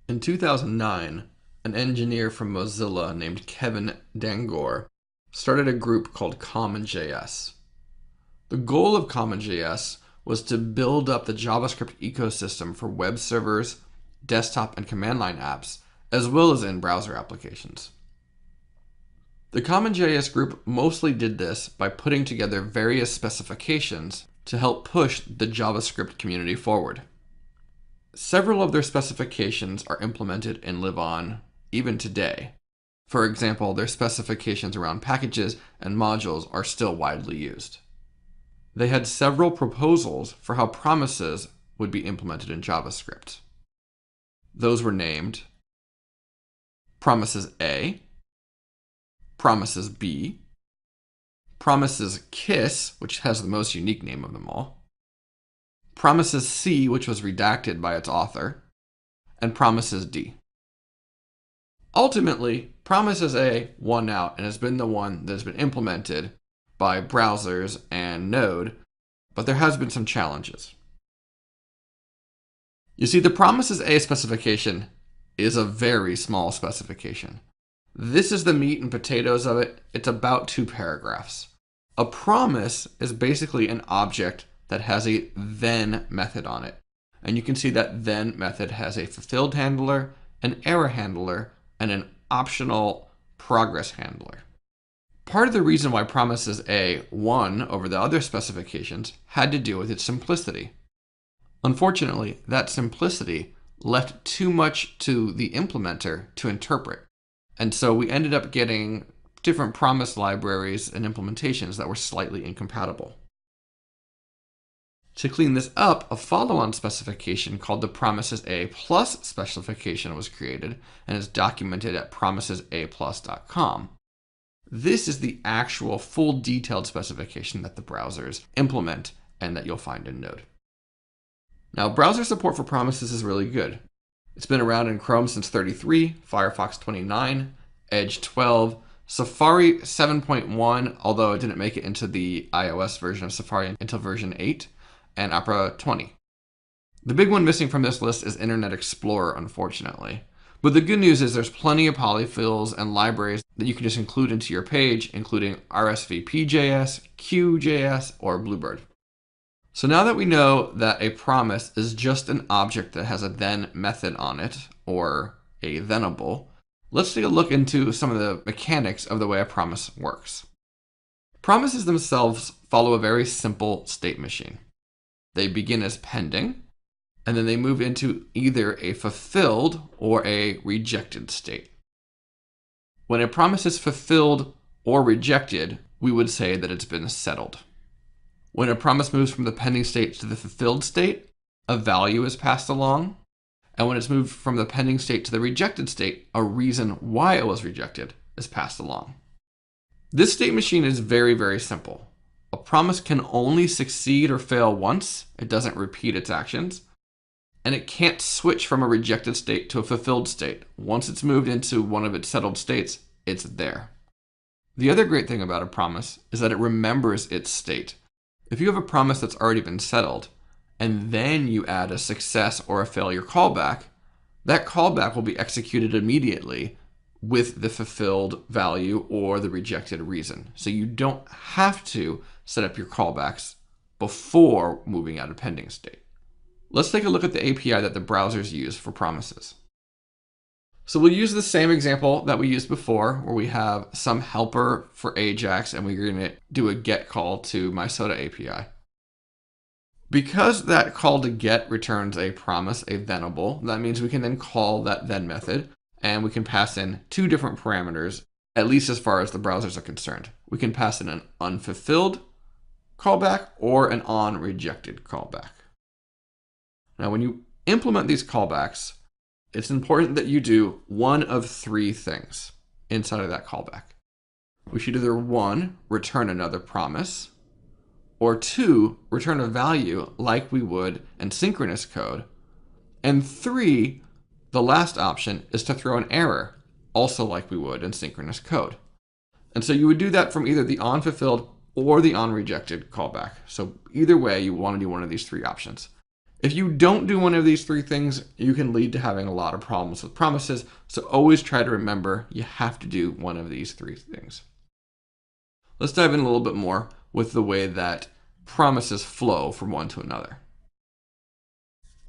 In 2009, an engineer from Mozilla named Kevin Dangor started a group called CommonJS. The goal of CommonJS was to build up the JavaScript ecosystem for web servers, desktop and command line apps, as well as in-browser applications. The CommonJS group mostly did this by putting together various specifications to help push the JavaScript community forward. Several of their specifications are implemented and live on even today. For example, their specifications around packages and modules are still widely used. They had several proposals for how promises would be implemented in JavaScript. Those were named Promises A, Promises B, Promises Kiss, which has the most unique name of them all, Promises C, which was redacted by its author, and Promises D. Ultimately, Promises A won out and has been the one that has been implemented by browsers and Node, but there has been some challenges. You see, the Promises A specification is a very small specification. This is the meat and potatoes of it. It's about 2 paragraphs. A promise is basically an object that has a then method on it. And you can see that then method has a fulfilled handler, an error handler, and an optional progress handler. Part of the reason why Promises A won over the other specifications had to do with its simplicity. Unfortunately, that simplicity left too much to the implementer to interpret. And so we ended up getting different promise libraries and implementations that were slightly incompatible. To clean this up, a follow-on specification called the Promises A Plus specification was created and is documented at promisesaplus.com. This is the actual full detailed specification that the browsers implement and that you'll find in Node. Now, browser support for promises is really good. It's been around in Chrome since 33, Firefox 29, Edge 12, Safari 7.1, although it didn't make it into the iOS version of Safari until version 8, and Opera 20. The big one missing from this list is Internet Explorer, unfortunately. But the good news is there's plenty of polyfills and libraries that you can just include into your page, including RSVP.js, Q.js, or Bluebird. So now that we know that a promise is just an object that has a then method on it, or a thenable, let's take a look into some of the mechanics of the way a promise works. Promises themselves follow a very simple state machine. They begin as pending, and then they move into either a fulfilled or a rejected state. When a promise is fulfilled or rejected, we would say that it's been settled. When a promise moves from the pending state to the fulfilled state, a value is passed along. And when it's moved from the pending state to the rejected state, a reason why it was rejected is passed along. This state machine is very, very simple. A promise can only succeed or fail once. It doesn't repeat its actions. And it can't switch from a rejected state to a fulfilled state. Once it's moved into one of its settled states, it's there. The other great thing about a promise is that it remembers its state. If you have a promise that's already been settled, and then you add a success or a failure callback, that callback will be executed immediately with the fulfilled value or the rejected reason. So you don't have to set up your callbacks before moving out of pending state. Let's take a look at the API that the browsers use for promises. So we'll use the same example that we used before, where we have some helper for Ajax, and we're going to do a get call to MySoda API. Because that call to get returns a promise, a thenable, that means we can then call that then method, and we can pass in 2 different parameters, at least as far as the browsers are concerned. We can pass in an unfulfilled callback or an on-rejected callback. Now, when you implement these callbacks, it's important that you do one of 3 things inside of that callback. We should either 1, return another promise, or 2, return a value like we would in synchronous code, and 3, the last option, is to throw an error, also like we would in synchronous code. And so you would do that from either the onFulfilled or the onRejected callback. So either way, you want to do one of these 3 options. If you don't do one of these three things, you can lead to having a lot of problems with promises. So always try to remember you have to do one of these three things. Let's dive in a little bit more with the way that promises flow from one to another.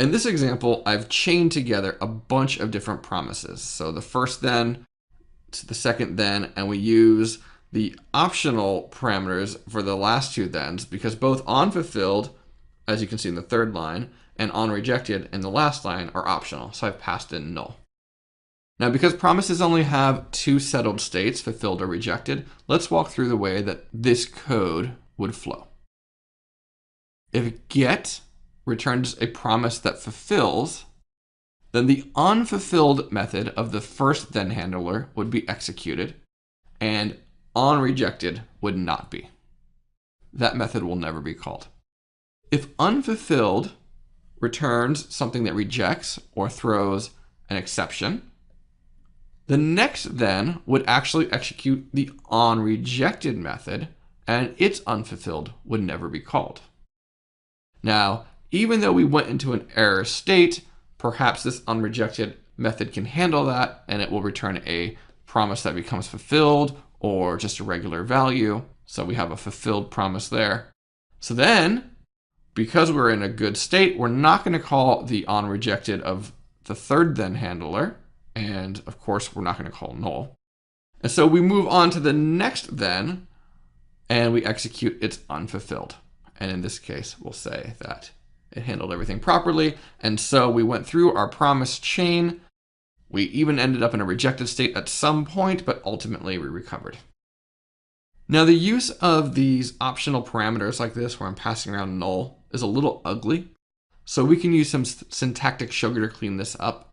In this example, I've chained together a bunch of different promises. So the first then to the second then, and we use the optional parameters for the last two thens because both onFulfilled, as you can see in the third line, and onRejected in the last line are optional. So I've passed in null. Now, because promises only have two settled states, fulfilled or rejected, let's walk through the way that this code would flow. If get returns a promise that fulfills, then the unfulfilled method of the first then handler would be executed, and onRejected would not be. That method will never be called. If unfulfilled returns something that rejects or throws an exception, the next then would actually execute the onRejected method, and its unfulfilled would never be called. Now, even though we went into an error state, perhaps this onRejected method can handle that, and it will return a promise that becomes fulfilled or just a regular value. So we have a fulfilled promise there. So then, because we're in a good state, we're not going to call the onRejected of the third then handler. And of course, we're not going to call null. And so we move on to the next then, and we execute its unfulfilled. And in this case, we'll say that it handled everything properly. And so we went through our promise chain. We even ended up in a rejected state at some point, but ultimately we recovered. Now, the use of these optional parameters like this, where I'm passing around null, is a little ugly. So we can use some syntactic sugar to clean this up.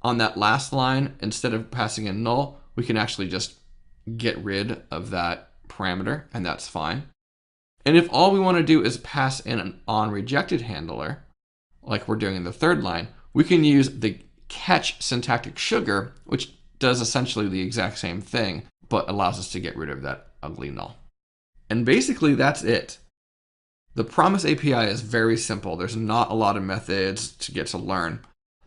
On that last line, instead of passing in null, we can actually just get rid of that parameter, and that's fine. And if all we want to do is pass in an onRejected handler, like we're doing in the third line, we can use the catch syntactic sugar, which does essentially the exact same thing, but allows us to get rid of that ugly null. And basically that's it. The Promise API is very simple. There's not a lot of methods to get to learn.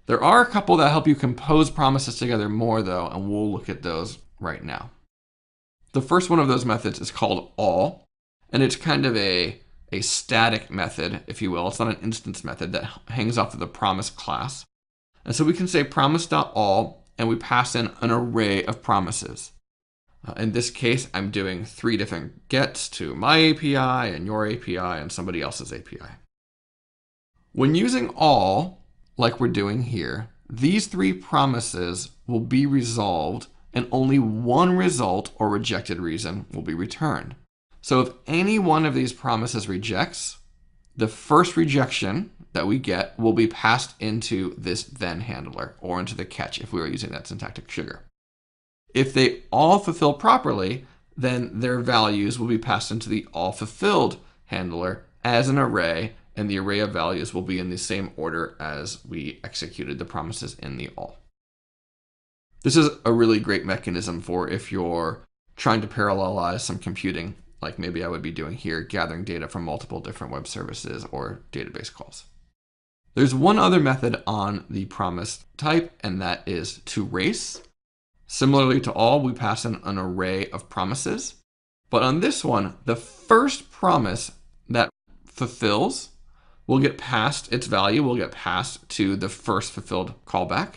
There are a couple that help you compose promises together more though, and we'll look at those right now. The first one of those methods is called all, and it's kind of a static method, if you will. It's not an instance method that hangs off of the promise class. And so we can say promise.all, and we pass in an array of promises. In this case, I'm doing 3 different gets to my API and your API and somebody else's API. When using all, like we're doing here, these 3 promises will be resolved and only one result or rejected reason will be returned. So if any one of these promises rejects, the first rejection that we get will be passed into this then handler or into the catch if we were using that syntactic sugar. If they all fulfill properly, then their values will be passed into the all fulfilled handler as an array, and the array of values will be in the same order as we executed the promises in the all. This is a really great mechanism for if you're trying to parallelize some computing, like maybe I would be doing here, gathering data from multiple different web services or database calls. There's one other method on the promise type, and that is to race. Similarly to all, we pass in an array of promises. But on this one, the first promise that fulfills will get passed, its value will get passed to the first fulfilled callback,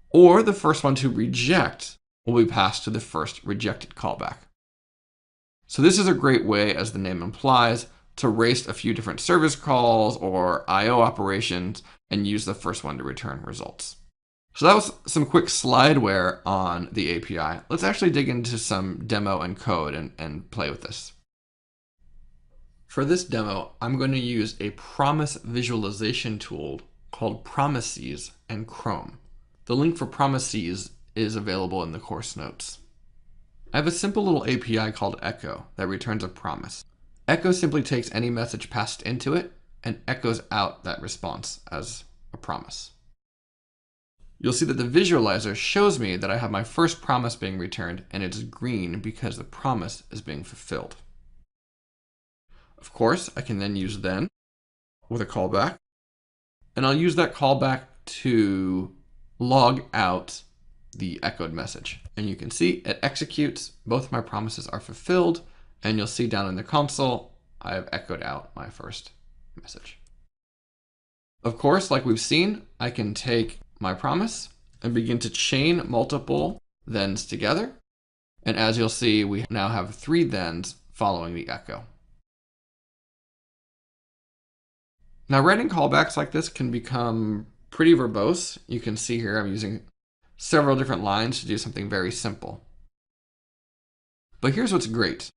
or the first one to reject will be passed to the first rejected callback. So this is a great way, as the name implies, to race a few different service calls or I/O operations and use the first one to return results. So that was some quick slideware on the API. Let's actually dig into some demo and code and play with this. For this demo, I'm going to use a promise visualization tool called Promises in Chrome. The link for Promises is available in the course notes. I have a simple little API called Echo that returns a promise. Echo simply takes any message passed into it and echoes out that response as a promise. You'll see that the visualizer shows me that I have my first promise being returned, and it's green because the promise is being fulfilled. Of course, I can then use then with a callback And I'll use that callback to log out the echoed message. And you can see it executes, both my promises are fulfilled, and you'll see down in the console, I have echoed out my first message. Of course, like we've seen, I can take my promise and begin to chain multiple thens together. And as you'll see, we now have 3 thens following the echo. Now, writing callbacks like this can become pretty verbose. You can see here I'm using several different lines to do something very simple. But here's what's great.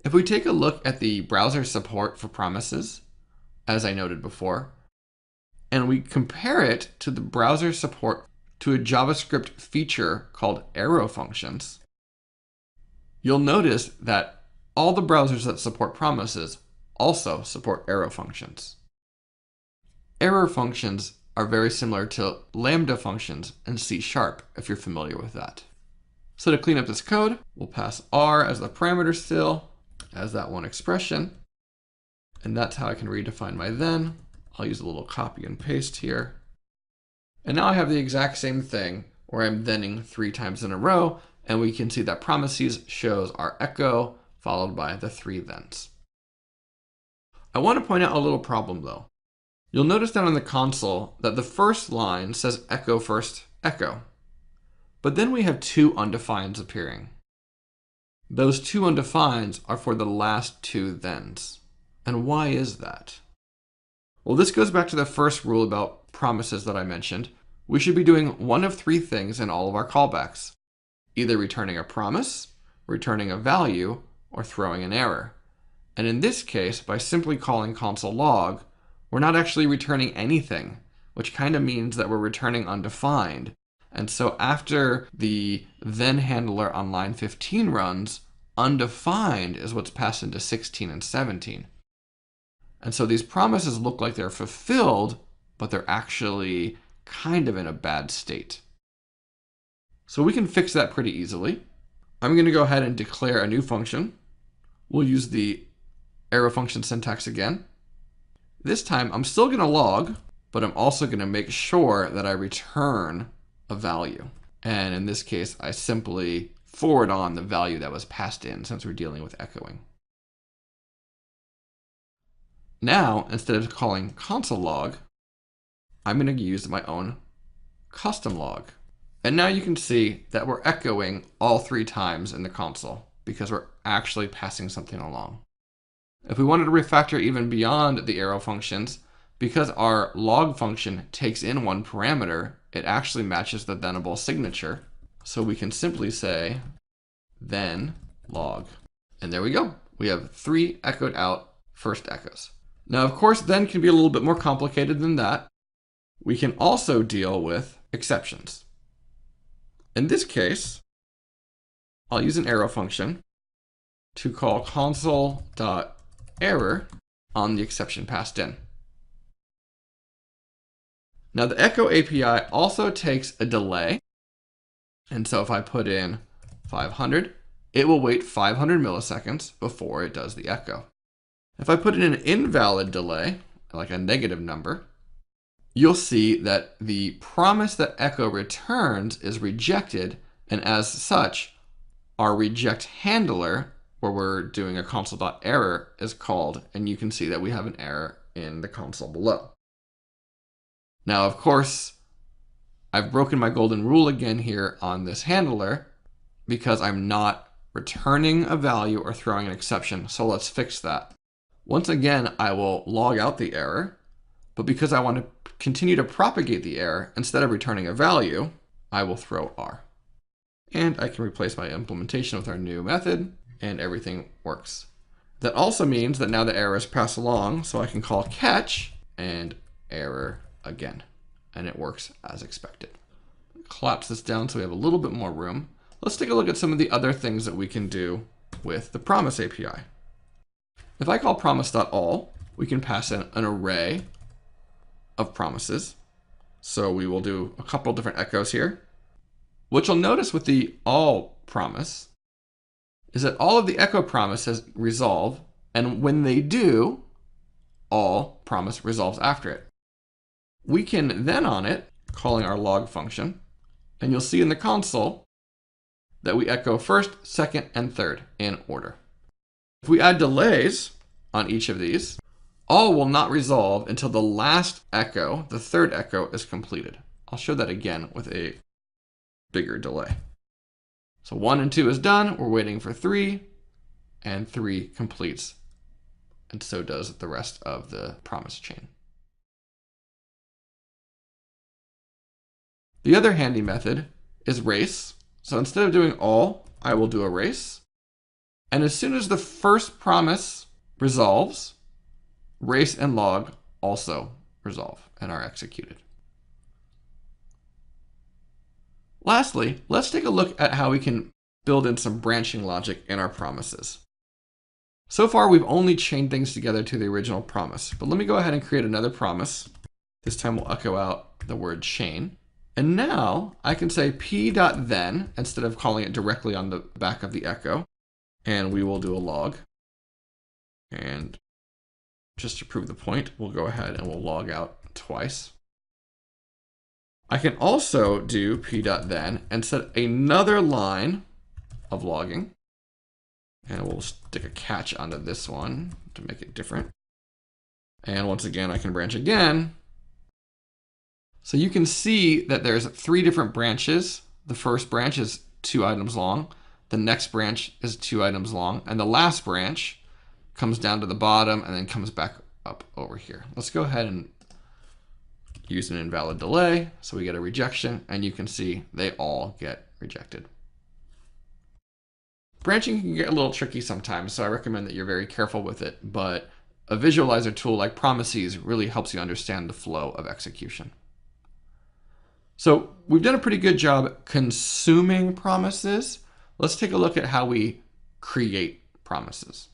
If we take a look at the browser support for promises, as I noted before, and we compare it to the browser support to a JavaScript feature called arrow functions, you'll notice that all the browsers that support promises also support arrow functions. Arrow functions are very similar to lambda functions in C#, if you're familiar with that. So to clean up this code, we'll pass R as the parameter still, as that one expression. And that's how I can redefine my then. I'll use a little copy and paste here. And now I have the exact same thing where I'm thenning 3 times in a row, and we can see that promises shows our echo followed by the 3 thens. I want to point out a little problem though. You'll notice down in the console that the first line says echo first echo, but then we have 2 undefines appearing. Those 2 undefines are for the last 2 thens. And why is that? Well, this goes back to the first rule about promises that I mentioned. We should be doing one of 3 things in all of our callbacks. Either returning a promise, returning a value, or throwing an error. And in this case, by simply calling console log, we're not actually returning anything, which kind of means that we're returning undefined. And so after the then handler on line 15 runs, undefined is what's passed into 16 and 17. And so these promises look like they're fulfilled, but they're actually kind of in a bad state. So we can fix that pretty easily. I'm going to go ahead and declare a new function. We'll use the arrow function syntax again. This time I'm still going to log, but I'm also going to make sure that I return a value. And in this case, I simply forward on the value that was passed in since we're dealing with echoing. Now, instead of calling console log, I'm going to use my own custom log. And now you can see that we're echoing all 3 times in the console because we're actually passing something along. If we wanted to refactor even beyond the arrow functions, because our log function takes in 1 parameter, it actually matches the thenable signature. So we can simply say then log. And there we go. We have 3 echoed out first echoes. Now, of course, then can be a little bit more complicated than that. We can also deal with exceptions. In this case, I'll use an arrow function to call console.error on the exception passed in. Now, the echo API also takes a delay. And so if I put in 500, it will wait 500 milliseconds before it does the echo. If I put in an invalid delay, like a negative number, you'll see that the promise that echo returns is rejected, and as such, our reject handler, where we're doing a console.error, is called, and you can see that we have an error in the console below. Now, of course, I've broken my golden rule again here on this handler because I'm not returning a value or throwing an exception, so let's fix that. Once again, I will log out the error, but because I want to continue to propagate the error, instead of returning a value, I will throw R. And I can replace my implementation with our new method, and everything works. That also means that now the error is passed along, so I can call catch and error again, and it works as expected. Collapse this down so we have a little bit more room. Let's take a look at some of the other things that we can do with the promise API. If I call promise.all, we can pass in an array of promises. So we will do a couple different echoes here. What you'll notice with the all promise is that all of the echo promises resolve, and when they do, all promise resolves after it. We can then on it, calling our log function, and you'll see in the console that we echo first, second, and third in order. If we add delays on each of these, all will not resolve until the last echo, the third echo, is completed. I'll show that again with a bigger delay. So 1 and 2 is done. We're waiting for 3, and 3 completes. And so does the rest of the promise chain. The other handy method is race. So instead of doing all, I will do a race. And as soon as the first promise resolves, race and log also resolve and are executed. Lastly, let's take a look at how we can build in some branching logic in our promises. So far, we've only chained things together to the original promise, but let me go ahead and create another promise. This time we'll echo out the word chain. And now I can say p.then instead of calling it directly on the back of the echo, and we will do a log. And just to prove the point, we'll go ahead and we'll log out twice. I can also do p.then and set another line of logging. And we'll stick a catch onto this one to make it different. And once again, I can branch again. So you can see that there's 3 different branches. The first branch is 2 items long. The next branch is 2 items long. And the last branch comes down to the bottom and then comes back up over here. Let's go ahead and use an invalid delay. So we get a rejection, and you can see they all get rejected. Branching can get a little tricky sometimes, so I recommend that you're very careful with it, but a visualizer tool like Promises really helps you understand the flow of execution. So we've done a pretty good job consuming promises. Let's take a look at how we create promises.